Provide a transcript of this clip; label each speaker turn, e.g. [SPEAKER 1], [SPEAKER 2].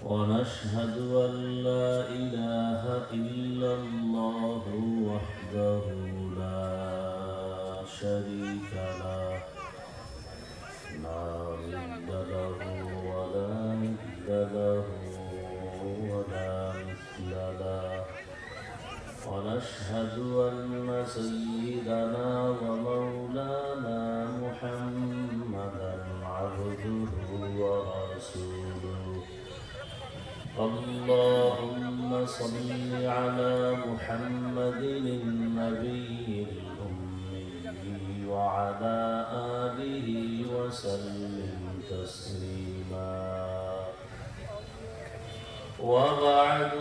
[SPEAKER 1] ونشهد أن لا إله إلا الله وحده لا شريك له لا ند له ولا ند له ولا مثل له ونشهد أن سيدنا ومولانا محمدا عبده ورسوله اللهم صل على محمد النبي الأمي وعلى آله وسلم تسليما وبعد